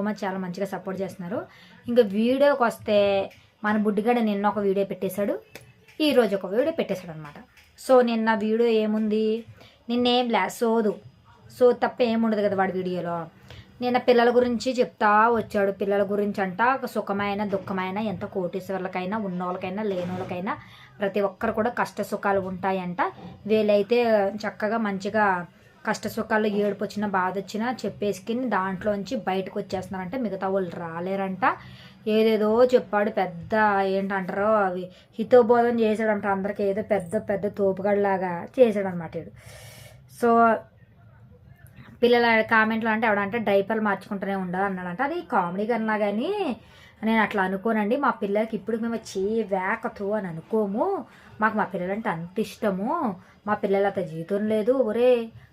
Much, చాలా మంచిగా support చేస్తున్నారు. ఇంకా వీడియోకి వస్తే మన బుడ్డిగడ నిన్న ఒక వీడియో పెట్టేశాడు, ఈరోజు ఒక వీడియో పెట్టేశాడు అనమాట. సో నిన్న వీడియో ఏముంది, నిన్నేం సో తప్ప ఏముండదు కదా వాడి వీడియోలో. నిన్న పిల్లల గురించి చెప్తా వచ్చాడు. పిల్లల గురించి అంట సుఖమైన దుఃఖమైన ఎంత కోటీశ్వర్లకైనా ఉన్నోళ్ళకైనా లేనోళ్ళకైనా ప్రతి ఒక్కరు కూడా కష్ట సుఖాలు ఉంటాయంట. వీళ్ళైతే చక్కగా మంచిగా కష్ట సుఖాలు ఏడుపు వచ్చినా బాధ వచ్చినా చెప్పేసుకుని దాంట్లోంచి బయటకు వచ్చేస్తున్నారంట. మిగతా వాళ్ళు రాలేరంట. ఏదేదో చెప్పాడు, పెద్ద ఏంటంటారో అవి హితోబోధం చేశాడంట అందరికి. ఏదో పెద్ద పెద్ద తోపుగడలాగా చేశాడనమాట వీడు. సో పిల్లల కామెంట్లో అంటే ఎవడంటే డైపర్లు మార్చుకుంటూనే ఉండాలి అన్నాడంట. అది కామెడీ కన్నా కానీ నేను అట్లా అనుకోనండి. మా పిల్లలకి ఇప్పుడు మేము వేకతో అని అనుకోము. మాకు మా పిల్లలంటే అంత ఇష్టము. మా పిల్లలు అంత జీవితం లేదు. ఒరే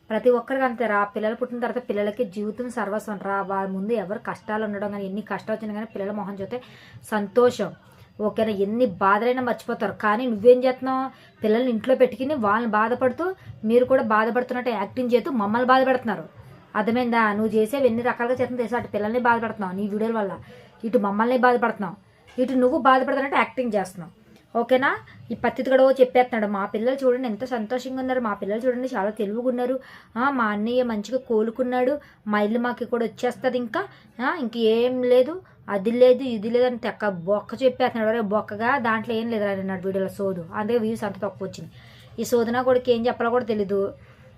ప్రతి ఒక్కరికి అంతే రా. పిల్లలు పుట్టిన తర్వాత పిల్లలకి జీవితం సర్వస్వం రా. వాళ్ళ ముందు ఎవరు కష్టాలు ఉండడం కానీ ఎన్ని కష్టాలు వచ్చినా కానీ పిల్లల మొహం చూస్తే సంతోషం. ఓకేనా, ఎన్ని బాధలైనా మర్చిపోతారు. కానీ నువ్వేం చేస్తున్నావు, పిల్లల్ని ఇంట్లో పెట్టుకుని వాళ్ళని బాధపడుతూ మీరు కూడా బాధపడుతున్నట్టు యాక్టింగ్ చేస్తూ మమ్మల్ని బాధపడుతున్నారు. అర్థమైందా? నువ్వు చేసేవి ఎన్ని రకాలుగా చేస్తున్నా తెలుసా. అటు పిల్లల్ని బాధపడుతున్నావు నీ వీడియోల వల్ల, ఇటు మమ్మల్ని బాధపడుతున్నావు, ఇటు నువ్వు బాధపడుతున్నట్టు యాక్టింగ్ చేస్తున్నావు. ఓకేనా, ఈ పత్తిది కూడా చెప్పేస్తున్నాడు. మా పిల్లలు చూడండి ఎంత సంతోషంగా ఉన్నారు, మా పిల్లలు చూడండి చాలా తెలివిగా ఉన్నారు, మా అన్నయ్య మంచిగా కోలుకున్నాడు, మా ఇల్లు మాకు కూడా వచ్చేస్తుంది, ఇంకా ఇంకేం లేదు, అది లేదు ఇది లేదు అని తెక్క బొక్క చెప్పేస్తున్నాడు. అరే బొక్కగా దాంట్లో ఏం లేదు అన్నాడు వీడియోలో సోదు. అందుకే వ్యూస్ అంత తక్కువ వచ్చింది. ఈ సోదునా కొడుకు ఏం చెప్పాలో కూడా తెలీదు.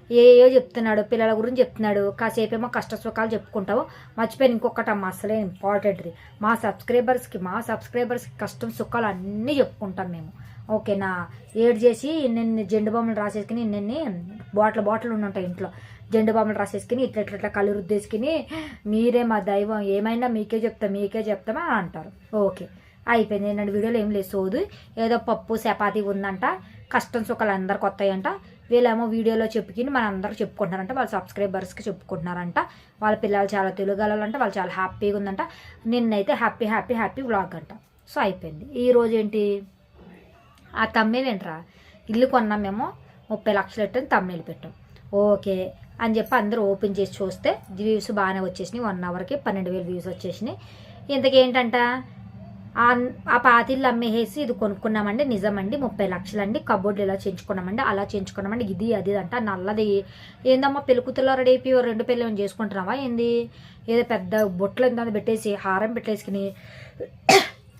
ఏయో చెప్తున్నాడు, పిల్లల గురించి చెప్తున్నాడు. కాసేపేమో కష్ట సుఖాలు చెప్పుకుంటావు. మర్చిపోయిన ఇంకొకటమ్మా అసలే ఇంపార్టెంట్ది, మా సబ్స్క్రైబర్స్కి కష్టం సుఖాలు అన్నీ చెప్పుకుంటాం మేము. ఓకేనా, ఏడు చేసి ఇన్ని జెండు బాంబులు రాసేసుకుని ఇన్ని బాటిల్ ఉంటాయి ఇంట్లో, జెండు బాంబులు రాసేసుకుని ఇట్లా కళ్ళు రుద్దేసుకుని మీరే మా దైవం, ఏమైనా మీకే చెప్తామా అని అంటారు. ఓకే అయిపోయింది. ఏంటంటే వీడియోలో ఏం లేదు సోదు. ఏదో పప్పు చపాతీ ఉందంట, కష్టం సుఖాలు అందరికి వస్తాయంట. వీళ్ళేమో వీడియోలో చెప్పుకుని మన అందరికి చెప్పుకుంటున్నారంట, వాళ్ళ సబ్స్క్రైబర్స్కి చెప్పుకుంటున్నారంట. వాళ్ళ పిల్లలు చాలా తెలుగలంట, వాళ్ళు చాలా హ్యాపీగా ఉందంట. నిన్నైతే హ్యాపీ వ్లాగ్ అంట. సో అయిపోయింది. ఈరోజు ఏంటి ఆ తమ్నేల్ ఏంట్రా, ఇల్లు కొన్నాం మేము 30 లక్షలు పెట్టని తమ్నేల్ పెట్టాం. ఓకే అని చెప్పి అందరూ ఓపెన్ చేసి చూస్తే వ్యూస్ బాగానే వచ్చేసినాయి. 1 అవర్కి 12,000 వ్యూస్ వచ్చేసినాయి. ఇంతకేంటంట, ఆ పాతిళ్ళు అమ్మేసి ఇది కొనుక్కున్నామండి, నిజమండి 30 లక్షలు అండి, కబోర్డులు ఇలా చేయించుకున్నామండి, అలా చేయించుకున్నామండి, ఇది అది అంట. నల్లది ఏందమ్మా పెళ్ళికూతుల్లో రెడీ అయిపోయి 2 పెళ్ళి ఏమైనా చేసుకుంటున్నావా ఏంది? ఏదో పెద్ద బొట్లు ఎంత పెట్టేసి హారం పెట్టేసుకుని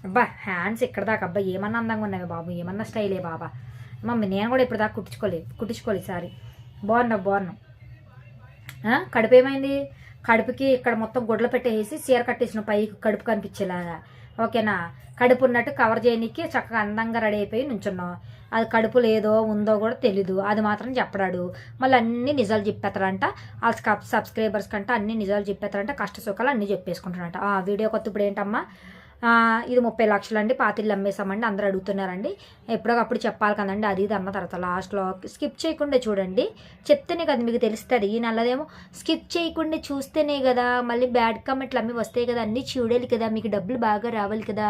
అబ్బా హ్యాండ్స్ ఇక్కడ దాకా, అబ్బా ఏమన్నా అందంగా ఉన్నావే బాబు, ఏమన్నా స్టైలే బాబా. మమ్మీ నేను కూడా ఇప్పుడు దాకా కుట్టించుకోలేదు సారీ. బాగున్నావు. కడుపు ఏమైంది, కడుపుకి ఇక్కడ మొత్తం గుడ్లు పెట్టేసి చీర కట్టేసిన పైకి కడుపు కనిపించేలాగా. ఓకేనా, కడుపు ఉన్నట్టు కవర్ చేయడానికి చక్కగా అందంగా రెడీ అయిపోయి నుంచున్నావు. అది కడుపు లేదో ఉందో కూడా తెలీదు, అది మాత్రం చెప్పడాడు. మళ్ళీ అన్ని నిజాలు చెప్పేస్తారంట. ఆ సబ్స్క్రైబర్స్ కంటే అన్ని నిజాలు చెప్పేస్తారంట, కష్ట సుఖాలు అన్నీ చెప్పేసుకుంటారంట. వీడియో కొత్త ఇప్పుడు ఏంటమ్మా, ఇది 30 లక్షలు అండి, పాతిళ్ళు అమ్మేసామండి, అందరూ అడుగుతున్నారండి, ఎప్పటికప్పుడు చెప్పాలి కదండి, అది ఇది అన్న తర్వాత లాస్ట్లో స్కిప్ చేయకుండా చూడండి, చెప్తేనే కదా మీకు తెలుస్తుంది. ఈ నల్లదేమో స్కిప్ చేయకుండా చూస్తేనే కదా మళ్ళీ బ్యాడ్ కామెంట్లు అమ్మి వస్తాయి కదా, అన్నీ చూడాలి కదా, మీకు డబ్బులు బాగా రావాలి కదా,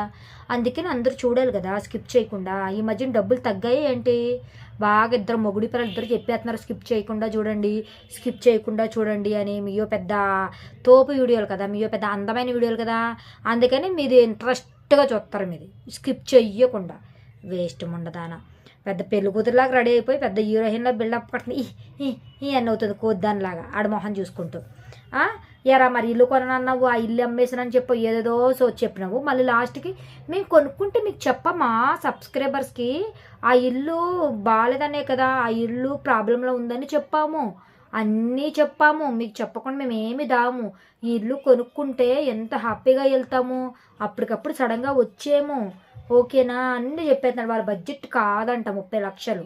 అందుకని అందరూ చూడాలి కదా స్కిప్ చేయకుండా. ఈ మధ్యన డబ్బులు తగ్గాయి ఏంటి, బాగా ఇద్దరు మొగుడి పిల్లలు ఇద్దరు చెప్పేస్తున్నారు స్కిప్ చేయకుండా చూడండి అని. మీయో పెద్ద తోపు వీడియోలు కదా, మీయో పెద్ద అందమైన వీడియోలు కదా, అందుకని మీది ఇంట్రెస్ట్గా చూస్తారు, మీది స్కిప్ చెయ్యకుండా. వేస్ట్ ముండదాన, పెద్ద పెళ్లి కూతురులాగా రెడీ అయిపోయి పెద్ద హీరోయిన్లో బిల్డప్ కట్టిన ఈ అన్న అవుతుంది కోద్దానిలాగా ఆడ మొహం చూసుకుంటూ. ఎరా మరి ఇల్లు కొనన్నావు, ఆ ఇల్లు అమ్మేసానని చెప్పు ఏదేదో చెప్పినావు, మళ్ళీ లాస్ట్కి మేము కొనుక్కుంటే మీకు చెప్పమా సబ్స్క్రైబర్స్కి, ఆ ఇల్లు బాగాలేదనే కదా, ఆ ఇల్లు ప్రాబ్లంలో ఉందని చెప్పాము, అన్నీ చెప్పాము, మీకు చెప్పకుండా మేము ఏమి దాము. ఈ ఇల్లు కొనుక్కుంటే ఎంత హ్యాపీగా వెళ్తాము, అప్పటికప్పుడు సడన్గా వచ్చేము. ఓకేనా, అన్నీ చెప్పేస్తున్నాడు. వాళ్ళ బడ్జెట్ కాదంట 30 లక్షలు.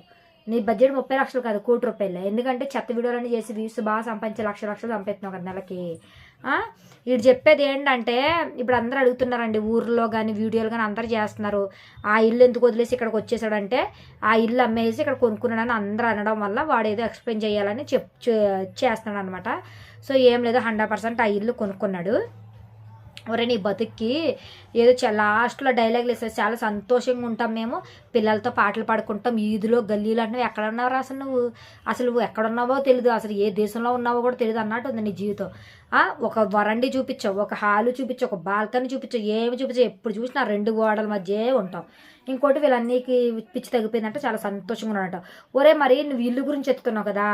నీ బడ్జెట్ 30 లక్షలు కాదు, ₹1,00,00,000. ఎందుకంటే చెత్త వీడియోలన్నీ చేసి వ్యూస్ బాగా సంపాదించే లక్షలు సంపాదిస్తున్నావు కదా నెలకి. వీడు చెప్పేది ఏంటంటే, ఇప్పుడు అందరూ అడుగుతున్నారండి ఊర్లో కానీ వీడియోలు కానీ అందరూ చేస్తున్నారు, ఆ ఇల్లు ఎందుకు వదిలేసి ఇక్కడికి వచ్చేసాడంటే, ఆ ఇల్లు అమ్మేసి ఇక్కడ కొనుక్కున్నాడని అందరూ అనడం వల్ల వాడు ఏదో ఎక్స్ప్లెయిన్ చేయాలని చేస్తున్నాడు అనమాట. సో ఏం లేదు, 100% ఆ ఇల్లు కొనుక్కున్నాడు. ఒరే నీ బతుక్కి ఏదో లాస్ట్లో డైలాగులు వేస్తారు, చాలా సంతోషంగా ఉంటాం మేము, పిల్లలతో పాటలు పాడుకుంటాం, ఈదులో గల్లీలో అంటే ఎక్కడ ఉన్నావు అసలు నువ్వు ఎక్కడ ఉన్నావో తెలియదు, అసలు ఏ దేశంలో ఉన్నావో కూడా తెలియదు అన్నట్టు ఉంది నీ జీవితం. ఒక వరండి చూపించావు, ఒక హాలు చూపించావు, ఒక బాల్కనీ చూపించావు, ఏమి చూపించావు, ఎప్పుడు చూసినా 2 గోడల మధ్య ఉంటాం. ఇంకోటి వీళ్ళన్నీకి పిచ్చి తగ్గిపోయిందంటే చాలా సంతోషంగా ఉన్నాడంట. ఒరే మరి నువ్వు ఇల్లు గురించి ఎత్తుతున్నావు కదా,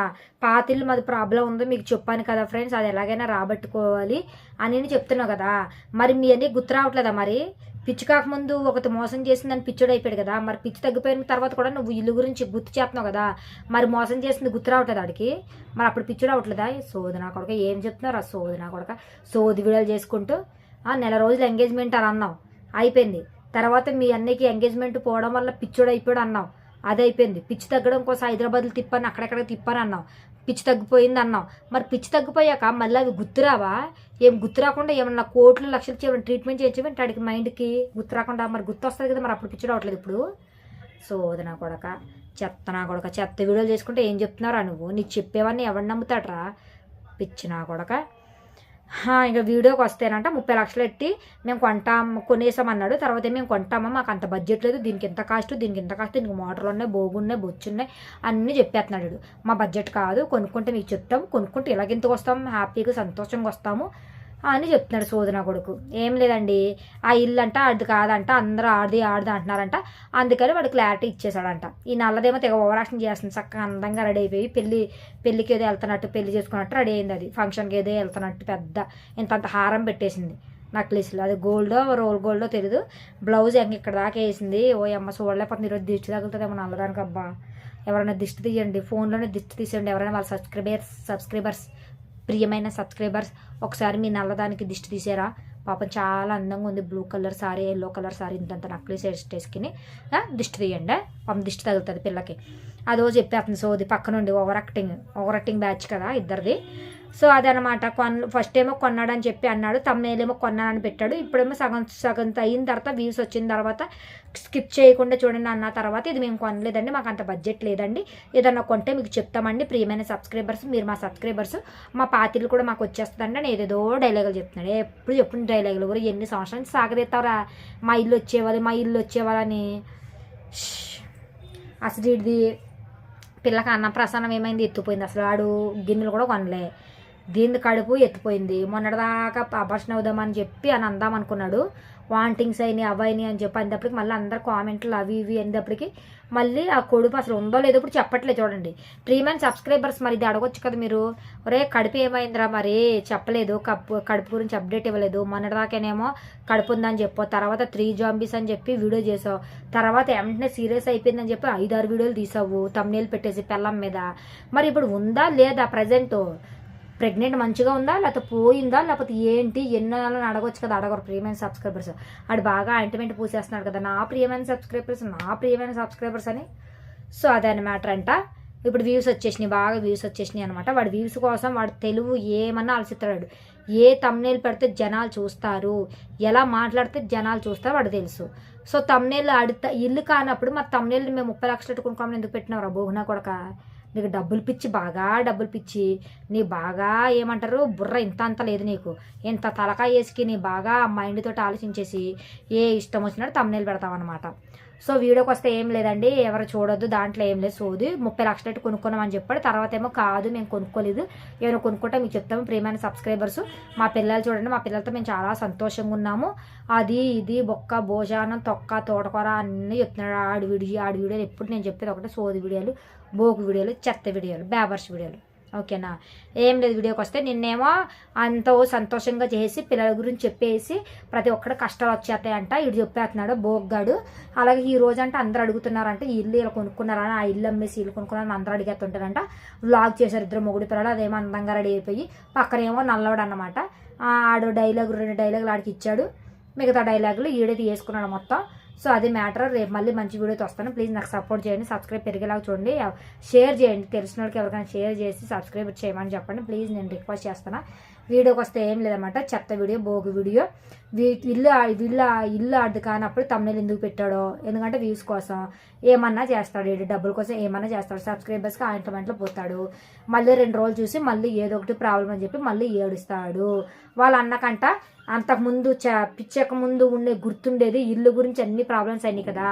పాతిల్లు మాది ప్రాబ్లం ఉందో మీకు చెప్పాను కదా ఫ్రెండ్స్, అది ఎలాగైనా రాబట్టుకోవాలి అని చెప్తున్నావు కదా, మరి మీ అన్నీ గుర్తు రావట్లేదా? మరి పిచ్చి కాకముందు ఒకటి మోసం చేసిందని పిచ్చోడు అయిపోయాడు కదా, మరి పిచ్చి తగ్గిపోయిన తర్వాత కూడా నువ్వు ఇల్లు గురించి గుర్తు చేస్తున్నావు కదా, మరి మోసం చేసింది గుర్తు రావట్లేదు ఆడికి, మరి అప్పుడు పిచ్చోడు అవట్లేదా? సోది నా కొడుక ఏం చెప్తున్నారు ఆ సోది నా కొడుక, సోది వీడియోలు చేసుకుంటూ నెల రోజులు ఎంగేజ్మెంట్ అని అన్నావు, అయిపోయింది. తర్వాత మీ అన్నయ్యకి ఎంగేజ్మెంట్ పోవడం వల్ల పిచ్చోడు అయిపోయాడు అన్నావు, అది అయిపోయింది. పిచ్చి తగ్గడం కోసం హైదరాబాద్లో తిప్పాను, అక్కడెక్కడ తిప్పాను అన్నావు, పిచ్చి తగ్గిపోయింది అన్నావు. మరి పిచ్చి తగ్గిపోయాక మళ్ళీ అవి గుర్తురావా? ఏం గుర్తు రాకుండా ఏమన్నా కోట్లు లక్షలు ఏమైనా ట్రీట్మెంట్ చేయించమంటే వాడికి మైండ్కి గుర్తు రాకుండా మరి గుర్తు వస్తుంది కదా, మరి అప్పుడు పిచ్చి రావట్లేదు ఇప్పుడు. సోది నా కొడక, చెత్త నా కొడక, చెత్త వీడియోలు చేసుకుంటే ఏం చెప్తున్నారా నువ్వు? నీకు చెప్పేవన్నీ ఎవరు నమ్ముతాడరా? పిచ్చి నా కొడక. ఇంకా వీడియోకి వస్తేనంట 30 లక్షలు ఎట్టి మేము కొనేసామన్నాడు. తర్వాత మేము కొంటామా, మాకు అంత బడ్జెట్ లేదు, దీనికి ఎంత కాస్ట్, దీనికి మోటార్లు ఉన్నాయి, బోగున్నాయి, బొచ్చున్నాయి అన్నీ చెప్పేస్తున్నాడు. మా బడ్జెట్ కాదు, కొనుక్కుంటే మీకు చెప్తాం, కొనుక్కుంటే ఇలాగెంతకు వస్తాం, హ్యాపీగా సంతోషంగా వస్తాము అని చెప్తున్నాడు సోదన కొడుకు. ఏం లేదండి, ఆ ఇల్లు అంట అది కాదంట, అందరూ ఆడిది అంటున్నారంట, అందుకని వాడు క్లారిటీ ఇచ్చేసాడంట. ఈ నల్లదేమో తెగ ఓవరాక్షన్ చేస్తుంది, చక్కగా అందంగా రెడీ అయిపోయి పెళ్ళికి ఏదో వెళ్తున్నట్టు, పెళ్లి చేసుకున్నట్టు రెడీ అయింది. అది ఫంక్షన్కి ఏదో వెళ్తున్నట్టు పెద్ద ఇంతంత హారం పెట్టేసింది నక్లీస్లో, అది గోల్డో రోల్ గోల్డో తెలియదు. బ్లౌజ్ ఇక్కడ దాకా వేసింది. ఓ అమ్మ చూడలేకపోతుంది, ఈరోజు దిష్టి తగులుతుందేమో నల్లదానికి. అబ్బా ఎవరైనా దిష్టి తీయండి, ఫోన్లోనే దిష్టి తీసేయండి ఎవరైనా, వాళ్ళ సబ్స్క్రైబర్స్ ప్రియమైన సబ్స్క్రైబర్స్ ఒకసారి మీ నల్లదానికి దిష్టి తీసారా? పాపం చాలా అందంగా ఉంది, blue colour sorry, yellow colour sorry, ఇంతంత నక్లీస్ వేసుకుని దిష్టి తీయండి, పాపం దిష్టి తగులుతుంది పిల్లకి. అదో చెప్పేస్తుంది సోది పక్క నుండి, ఓవర్ యాక్టింగ్ బ్యాచ్ కదా ఇద్దరిది. సో అదనమాట. ఫస్ట్ ఏమో కొన్నాడని చెప్పి అన్నాడు, తమ్నేలేమో కొన్నానని పెట్టాడు. ఇప్పుడేమో సగం అయిన తర్వాత వ్యూస్ వచ్చిన తర్వాత స్కిప్ చేయకుండా చూడండి అన్న తర్వాత, ఇది మేము కొనలేదండి, మాకు అంత బడ్జెట్ లేదండి, ఏదన్నా కొంటే మీకు చెప్తామండి ప్రియమైన సబ్స్క్రైబర్స్, మీరు మా సబ్స్క్రైబర్స్, మా పార్టీలు కూడా మాకు వచ్చేస్తుందండి అని ఏదేదో డైలాగులు చెప్తున్నాడు. ఎప్పుడు చెప్పిన డైలాగులు కూడా ఎన్ని సంవత్సరాలు సాగదీస్తారా, మా ఇల్లు వచ్చేవాళ్ళని. అసలు ఇది పిల్లకి అన్నప్రసానం ఏమైంది, ఎత్తుపోయింది. అసలు వాడు గిన్నెలు కూడా కొనలే, దీని కడుపు ఎత్తిపోయింది. మొన్నటిదాకా అబార్షన్ అవుదామని చెప్పి అని అందాం అనుకున్నాడు, వాంటింగ్స్ అయినాయి అవైనాయి అని చెప్పి అనేటప్పటికి మళ్ళీ అందరు కామెంట్లు అవి ఇవి అనేటప్పటికి మళ్ళీ ఆ కొడుపు అసలు ఉందో లేదో ఇప్పుడు చెప్పట్లేదు. చూడండి ప్రియమైన సబ్స్క్రైబర్స్, మరి ఇది అడగొచ్చు కదా మీరు, ఒరే కడుపు ఏమైందిరా మరి చెప్పలేదు, కడుపు గురించి అప్డేట్ ఇవ్వలేదు, మొన్నటిదాకానేమో కడుపు ఉందని చెప్పు, తర్వాత 3 జాంబీస్ అని చెప్పి వీడియో చేసావు, తర్వాత వెంటనే సీరియస్ అయిపోయిందని చెప్పి 5-6 వీడియోలు తీసావు తమ్నేల్ పెట్టేసి పెళ్ళం మీద. మరి ఇప్పుడు ఉందా లేదా, ప్రజెంట్ ప్రెగ్నెంట్ మంచిగా ఉందా, లేకపోతే పోయిందా, లేకపోతే ఏంటి, ఎన్నో నెలలు అడగొచ్చు కదా. అడగరు ప్రియమైన సబ్స్క్రైబర్స్. ఆడు బాగా ఆయింట్మెంట్ పూసేస్తున్నాడు కదా, నా ప్రియమైన సబ్స్క్రైబర్స్ అని. సో అదని మ్యాటర్ అంట. ఇప్పుడు వ్యూస్ వచ్చేసినాయి, బాగా వ్యూస్ వచ్చేసినాయి అనమాట. వాడు వ్యూస్ కోసం వాడు తెలుగు ఏమన్నా ఆలోచిస్తాడు, ఏ తమ్నేల్ పెడితే జనాలు చూస్తారు, ఎలా మాట్లాడితే జనాలు చూస్తారు వాడు తెలుసు. సో తమ్నేల్ ఇల్లు కానప్పుడు మరి తమ్నేల్ మేము 30 లక్షలు కొనుక్కోమని ఎందుకు పెట్టినావు రా బోగునా కొడక? నీకు బాగా డబ్బులు పిచ్చి, నీ బాగా ఏమంటారు బుర్ర ఇంత అంత లేదు నీకు, ఇంత తలకాయ వేసుకి నీ బాగా మైండ్ తోటి ఆలోచించేసి ఏ ఇష్టం వచ్చినట్టు తమ్నేల్ పెడతావన్నమాట. సో వీడియోకి వస్తే ఏం లేదండి, ఎవరు చూడొద్దు, దాంట్లో ఏం లేదు సోది. 30 లక్షలు కొనుక్కున్నామని చెప్పాడు. తర్వాత ఏమో కాదు మేము కొనుక్కోలేదు, ఏమైనా కొనుక్కుంటే మీకు చెప్తాము ప్రియమైన సబ్స్క్రైబర్స్. మా పిల్లలు చూడండి, మా పిల్లలతో మేము చాలా సంతోషంగా ఉన్నాము, అది ఇది బొక్క భోజనం తొక్క తోటకూర అన్నీ చెప్తున్నాడు. ఆడి వీడియోలు ఎప్పుడు నేను చెప్పేది ఒకటే సోది వీడియోలు, బోకు వీడియోలు, చెత్త వీడియోలు, బేబర్స్ వీడియోలు. ఓకేనా? ఏం లేదు, వీడియోకి వస్తే నిన్నేమో అంతో సంతోషంగా చేసి పిల్లల గురించి చెప్పేసి ప్రతి ఒక్కటి కష్టాలు వచ్చేస్తాయంట ఇటు చెప్పేస్తున్నాడు బోగ్గాడు. అలాగే ఈ రోజు అంటే అందరూ అడుగుతున్నారంట ఇల్లు ఇలా కొనుక్కున్నారని, ఆ ఇల్లు అమ్మేసి ఇల్లు కొనుక్కున్నారని అందరూ అడిగేస్తుంటారంట. వ్లాగ్ చేశారు ఇద్దరు మొగుడి పిల్లలు, అదేమో అందంగా రెడీ అయిపోయి, పక్కనేమో నల్లవాడు అన్నమాట. ఆడు 2 డైలాగులు ఆడికి ఇచ్చాడు, మిగతా డైలాగులు ఈడే తీసుకున్నాడు మొత్తం. సో అది మ్యాటర్. రేపు మళ్ళీ మంచి వీడియోతో వస్తాను. ప్లీజ్ నాకు సపోర్ట్ చేయండి, సబ్స్క్రైబ్ పెరిగేలాగా చూడండి, షేర్ చేయండి, తెలిసిన వాళ్ళకి ఎవరికైనా షేర్ చేసి సబ్స్క్రైబ్ చేయమని చెప్పండి ప్లీజ్, నేను రిక్వెస్ట్ చేస్తాను. వీడియోకి వస్తే ఏం లేదన్నమాట, చెత్త వీడియో, బోగు వీడియో. ఇల్లు ఆడు కానప్పుడు తమ్నేల్ ఎందుకు పెట్టాడో, ఎందుకంటే వ్యూస్ కోసం ఏమన్నా చేస్తాడు, డబ్బుల కోసం ఏమన్నా చేస్తాడు, సబ్స్క్రైబర్స్కి ఆయింట్మెంట్లో పోతాడు, మళ్ళీ 2 రోజులు చూసి మళ్ళీ ఏదో ఒకటి ప్రాబ్లం అని చెప్పి మళ్ళీ ఏడుస్తాడు. వాళ్ళ అన్నకంట అంతకుముందు పిచ్చక ముందు ఉండే గుర్తుండేది ఇల్లు గురించి అన్ని ప్రాబ్లమ్స్ అయినాయి కదా.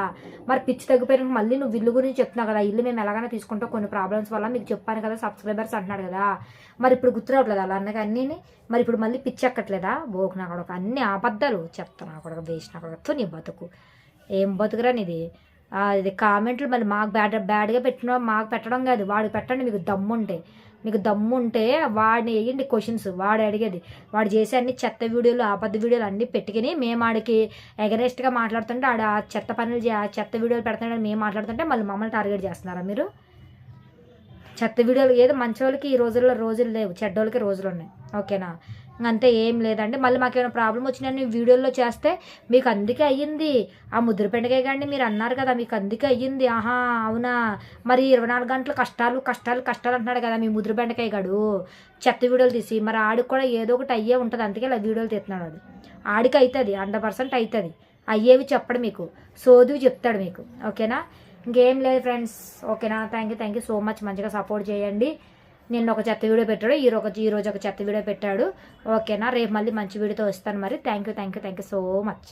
మరి పిచ్చి తగ్గిపోయినాక మళ్ళీ నువ్వు ఇల్లు గురించి చెప్తున్నావు కదా. ఇల్లు మేము ఎలాగైనా తీసుకుంటాం, కొన్ని ప్రాబ్లమ్స్ వల్ల మీకు చెప్పాను కదా సబ్స్క్రైబర్స్ అంటున్నాడు కదా. మరి ఇప్పుడు గుర్తురావట్లేదు అలా అన్నగా అన్నీ. మరి ఇప్పుడు మళ్ళీ పిచ్చి ఎక్కట్లేదా? బోకు నా కొడుకు, అన్ని అబద్ధాలు చెప్తాను నా కొడుకు, వేస్ట్ నా కొడుకు. నీ బతుకు ఏం బతుకురా నీది. ఇది కామెంట్లు మళ్ళీ మాకు బ్యాడ్గా మాకు పెట్టడం కాదు, వాడు పెట్టండి. మీకు దమ్ముంటే వాడిని వేయండి క్వశ్చన్స్. వాడు అడిగేది, వాడు చేసే అన్ని చెత్త వీడియోలు అబద్ధ వీడియోలు అన్నీ పెట్టుకుని మేము ఆడికి ఎగరెస్ట్గా మాట్లాడుతుంటే ఆడ చెత్త పనులు చెత్త వీడియోలు పెడుతున్నాడని మేము మాట్లాడుతుంటే మళ్ళీ మమ్మల్ని టార్గెట్ చేస్తున్నారా మీరు? చెత్త వీడియోలు ఏదో మంచి వాళ్ళకి ఈ రోజులు లేవు, చెడ్డోళ్ళకి రోజులు ఉన్నాయి. ఓకేనా? అంతే, ఏం లేదండి. మళ్ళీ మాకేమైనా ప్రాబ్లం వచ్చినా వీడియోల్లో చేస్తే మీకు అందుకే అయ్యింది ఆ ముద్ర పెండకాయ కానీ మీరు అన్నారు కదా, మీకు అందుకే అయ్యింది. ఆహా అవునా? మరి 24 గంటలు కష్టాలు అంటున్నాడు కదా మీ ముద్ర బెండకాయ గాడు చెత్త వీడియోలు తీసి. మరి ఆడికి కూడా ఏదో ఒకటి అయ్యే ఉంటుంది, అందుకే ఇలా వీడియోలు తీస్తున్నాడు. అది ఆడికి అవుతుంది, 100% అవుతుంది. అయ్యేవి చెప్పడు మీకు, సోదువి చెప్తాడు మీకు. ఓకేనా? ఇంకేం లేదు ఫ్రెండ్స్. ఓకేనా? Thank you so much. మంచిగా సపోర్ట్ చేయండి. నిన్న ఒక చెత్త వీడియో పెట్టాడు, ఈరోజు ఒక చెత్త వీడియో పెట్టాడు. ఓకేనా? రేపు మళ్ళీ మంచి వీడియోతో వస్తాను. మరి థ్యాంక్ యూ సో మచ్.